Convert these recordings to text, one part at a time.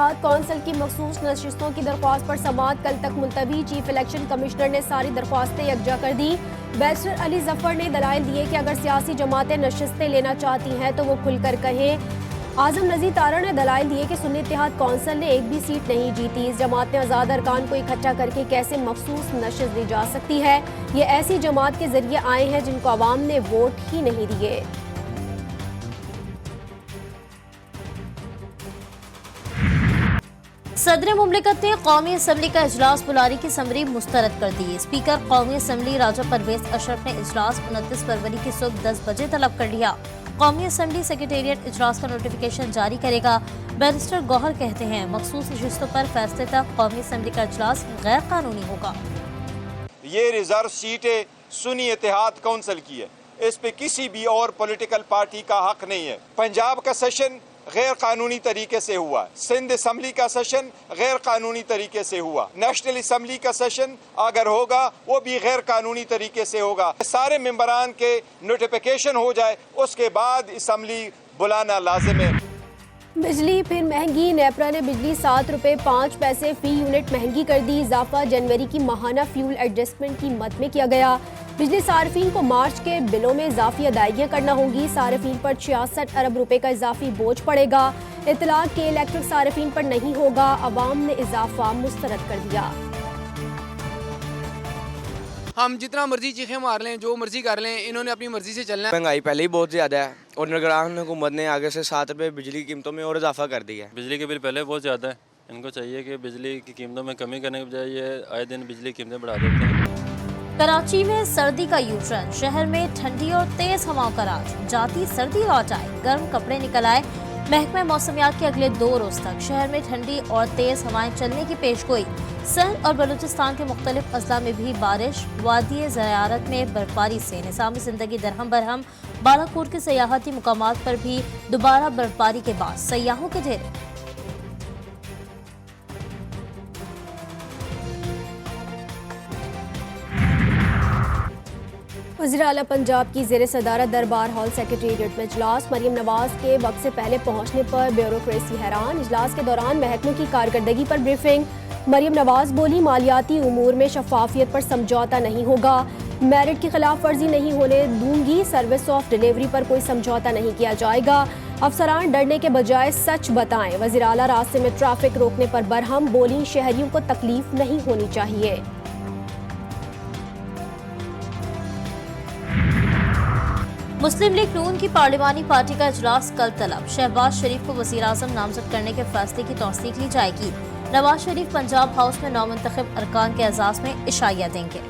इत्तेहाद council की मखसूस नशिस्तों की दरख्वास्त पर समाअत कल तक मुलतवी। चीफ इलेक्शन कमिश्नर ने सारी दरख्वास्तें यकजा कर दी। बैरिस्टर अली जफर ने दलाइल दिए कि अगर सियासी जमातें नशिस्तें लेना चाहती हैं तो वो खुलकर कहें। आजम नज़ीर तारा ने दलाइल दिए कि सुन्नी इत्तेहाद कौंसिल ने एक भी सीट नहीं जीती। इस जमात ने आज़ाद अरकान को इकट्ठा करके कैसे मखसूस नशिस्त दी जा सकती है। ये ऐसी जमात के जरिए आए हैं जिनको अवाम ने वोट ही नहीं दिए। सदर मुमलिकत ने कौमी असम्बली का इजलास बुलाने की समरी मुस्तरद कर दी। स्पीकर कौमी असम्बली राजा परवेज अशरफ ने इजलास 29 फरवरी की सुबह 10 बजे तलब कर लिया। कौमी असम्बली सेक्रेटेरिएट इजलास का नोटिफिकेशन जारी करेगा। बैरिस्टर गौहर कहते हैं मखसूस नशिस्तों पर फैसले तक कौमी असम्बली का इजलास गैर कानूनी होगा। ये रिजर्व सीटें सुन्नी इत्तेहाद कौंसिल की है, इस पे किसी भी और पॉलिटिकल पार्टी का हक नहीं है। पंजाब का सेशन गैर कानूनी तरीके से हुआ, सिंध असम्बली का सेशन गैर कानूनी तरीके से हुआ, नेशनल असम्बली का सेशन अगर होगा वो भी गैर कानूनी तरीके से होगा। सारे मेंबरान के नोटिफिकेशन हो जाए उसके बाद असम्बली बुलाना लाजिम है। बिजली फिर महंगी। नेपरा ने बिजली 7 रुपये 5 पैसे फी यूनिट महंगी कर दी। इजाफा जनवरी की माहाना फ्यूल एडजस्टमेंट की मद में किया गया। बिजली सार्फिन को मार्च के बिलों में इजाफी अदायगियाँ करना होंगी। सार्फिन पर 66 अरब रुपए का इजाफी बोझ पड़ेगा। इतलाक के इलेक्ट्रिक सार्फिन पर नहीं होगा। अवाम ने इजाफा मुस्तरद कर दिया। हम जितना मर्जी चीखें मार लें, जो मर्जी कर लें, इन्होंने अपनी मर्जी से चलना है। महंगाई पहले ही बहुत ज़्यादा है और निगरान हुकूमत ने आगे से 7 रुपये बिजली की कीमतों में और इजाफा कर दिया है। बिजली के बिल पहले बहुत ज़्यादा है, इनको चाहिए कि बिजली की कीमतों में कमी करने के बजाय ये आए दिन बिजली की कीमतें बढ़ा देते हैं। कराची में सर्दी का यूटर्न। शहर में ठंडी और तेज हवाओं का राज। जाती सर्दी लौट आए, गर्म कपड़े निकल आए। महकमा मौसमियात के अगले 2 रोज तक शहर में ठंडी और तेज हवाएं चलने की पेशगोई। सिंध और बलूचिस्तान के मुख्तलिफ अजला में भी बारिश। वादी ज़यारत में बर्फबारी से निज़ामी ज़िंदगी दरहम बरहम। बालाकोट के सयाहती मुकामात पर भी दोबारा बर्फबारी के बाद सयाहों के ढेरे। वज़ीर आला पंजाब की ज़ेर सदारत दरबार हॉल सेक्रेटेरिएट में इजलास। मरीम नवाज के वक्त से पहले पहुंचने पर ब्यूरोक्रेसी हैरान। इजलास के दौरान महकमों की कारकर्दगी पर ब्रीफिंग। मरीम नवाज बोली मालियाती उमूर में शफाफियत पर समझौता नहीं होगा। मेरिट की खिलाफ वर्जी नहीं होने दूंगी। सर्विस ऑफ डिलीवरी पर कोई समझौता नहीं किया जाएगा। अफसरान डरने के बजाय सच बताएं। वज़ीर आला रास्ते में ट्रैफिक रोकने पर बरहम। बोली शहरियों को तकलीफ नहीं होनी चाहिए। मुस्लिम लीग नून की पार्लिमानी पार्टी का इजलास कल तलब। शहबाज शरीफ को वज़ीर आज़म नामजद करने के फैसले की तौसीक ली जाएगी। नवाज शरीफ पंजाब हाउस में नौमुंतखब अरकान के एजाज़ में इशाइया देंगे।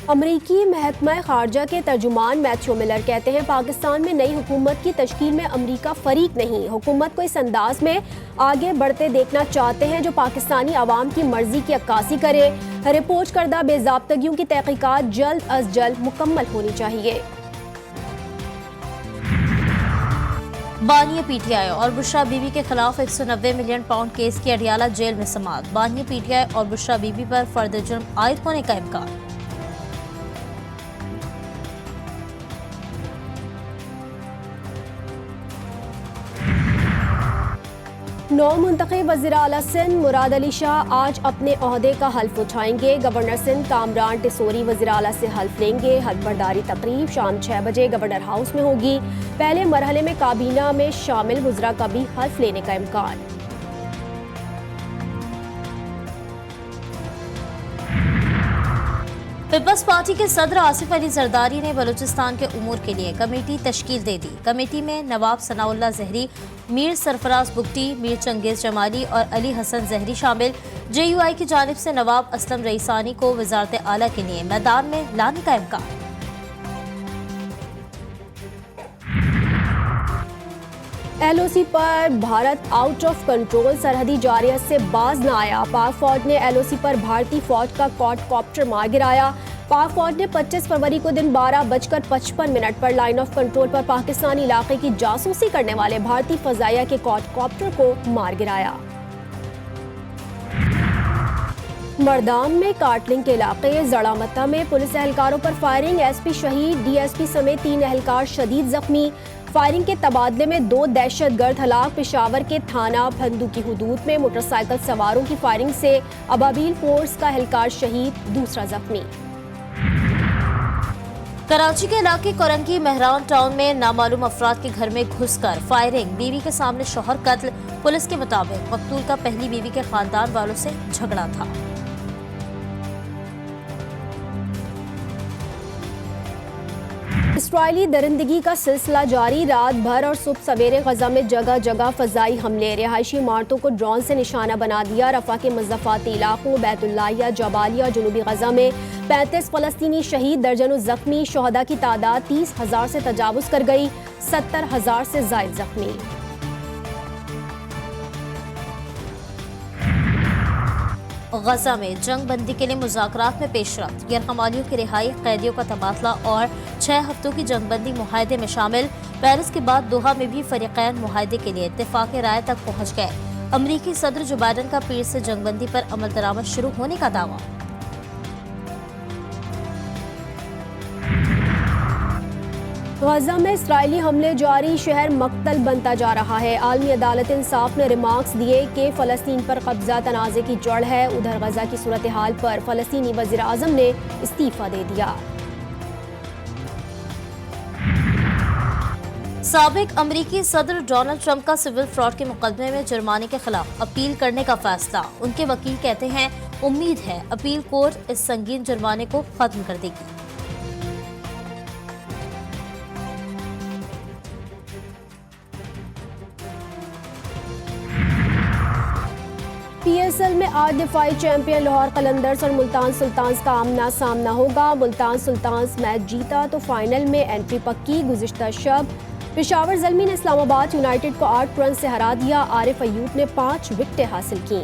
अमरीकी महकमा खारजा के तर्जुमान मैथ्यू मिलर कहते हैं पाकिस्तान में नई हुकूमत की तश्कील में अमरीका फरीक नहीं। हुकूमत को इस अंदाज में आगे बढ़ते देखना चाहते हैं जो पाकिस्तानी अवाम की मर्जी की अक्कासी करे। रिपोर्ट करदा बेज़ाब्तगियों की तहकीकात जल्द अज जल्द मुकम्मल होनी चाहिए। बानिया पीटीआई और बुशरा बीबी के खिलाफ 190 मिलियन पाउंड केस की अडियाला जेल में समाअत। बानिया पीटीआई और बुशरा बीबी पर फर्द जुर्म आयद होने का इम्कान। नौ मुंतखब वज़ीर आला सिंध मुराद अली शाह आज अपने ओहदे का हल्फ उठाएंगे। गवर्नर सिंध कामरान टिसोरी वज़ीर आला से हल्फ लेंगे। हल्फ बर्दारी तकरीब शाम 6 बजे गवर्नर हाउस में होगी। पहले मरहले में काबीना में शामिल वज़रा का भी हल्फ लेने का इम्कान। पीपल्स पार्टी के सदर आसिफ अली जरदारी ने बलूचिस्तान के उमूर के लिए कमेटी तश्कील दे दी। कमेटी में नवाब सनाउल्लाह जहरी, मीर सरफराज बुगटी, मीर चंगेज जमाली और अली हसन जहरी शामिल। JUI की जानिब से नवाब असलम रईसानी को वजारत आला के लिए मैदान में लाने का इम्कान। LOC पर भारत आउट ऑफ कंट्रोल। सरहदी जारियत से बाज न आया। पाक फौज ने LOC पर भारतीय फौज का क्वाडकॉप्टर मार गिराया। पाक फौज ने 25 फरवरी को दिन 12:55 पर लाइन ऑफ कंट्रोल पर पाकिस्तानी इलाके की जासूसी करने वाले भारतीय फजाइया के क्वाडकॉप्टर को मार गिराया। मर्दान में काटलिंग के इलाके जड़ामत्ता में पुलिस एहलकारों पर फायरिंग, एसपी शहीद, डीएसपी समेत 3 एहलकार शदीद जख्मी। फायरिंग के तबादले में 2 दहशतगर्द हलाक। पेशावर के थाना फंदू की हुदूद में मोटरसाइकिल सवारों की फायरिंग से अबाबील फोर्स का एहलकार शहीद, दूसरा जख्मी। कराची के इलाके कोरंगी मेहरान टाउन में नामालूम अफराद के घर में घुसकर फायरिंग, बीवी के सामने शौहर कत्ल। पुलिस के मुताबिक मकतूल का पहली बीवी के खानदान वालों से झगड़ा था। इसराइली दरिंदगी का सिलसिला जारी, रात भर और सुबह सवेरे गजा में जगह जगह फजाई हमले, रिहायशी इमारतों को ड्रोन से निशाना बना दिया। रफा के मुज़फ़्फ़ाती इलाकों बैतुल्लाहिया, जबालिया, जनूबी गजा में 35 फ़लस्तीनी शहीद, दर्जनों जख्मी। शोहदा की तादाद 30,000 से तजावुज़ कर गई, 70,000 से ज़ायद जख्मी। गजा में जंग बंदी के लिए मुज़ाकरात में पेशरफ्त, गैरकमालियों की रिहाई, कैदियों का तबादला और 6 हफ्तों की जंग बंदी मुआहदे में शामिल। पेरिस के बाद दोहा में भी फरीक़ैन मुआहदे के लिए इत्तेफ़ाक़ राय तक पहुँच गए। अमरीकी सदर जो बाइडन का पीर से जंग बंदी पर अमल दरामद शुरू होने का दावा। गजा में इसराइली हमले जारी, शहर मक्तल बनता जा रहा है। आलमी अदालत इंसाफ ने रिमार्क्स दिए कि फ़लस्तीन पर कब्जा तनाज़े की जड़ है। उधर गजा की सूरत हाल पर फ़लस्तीनी वज़ीर आज़म ने इस्तीफ़ा दे दिया। साबिक अमरीकी सदर डोनाल्ड ट्रंप का सिविल फ्रॉड के मुकदमे में जुर्माने के खिलाफ अपील करने का फैसला। उनके वकील कहते हैं उम्मीद है अपील कोर्ट इस संगीन जुर्माने को खत्म कर देगी। PSL में आज दिफाई चैंपियन लाहौर कलंदर्स और मुल्तान सुल्तान्स का आमना सामना होगा। मुल्तान सुल्तान्स मैच जीता तो फाइनल में एंट्री पक्की। गुज़िश्ता शब पेशावर ज़ल्मी ने इस्लामाबाद यूनाइटेड को 8 रन से हरा दिया। आरिफ अयूब ने 5 विकेटें हासिल की।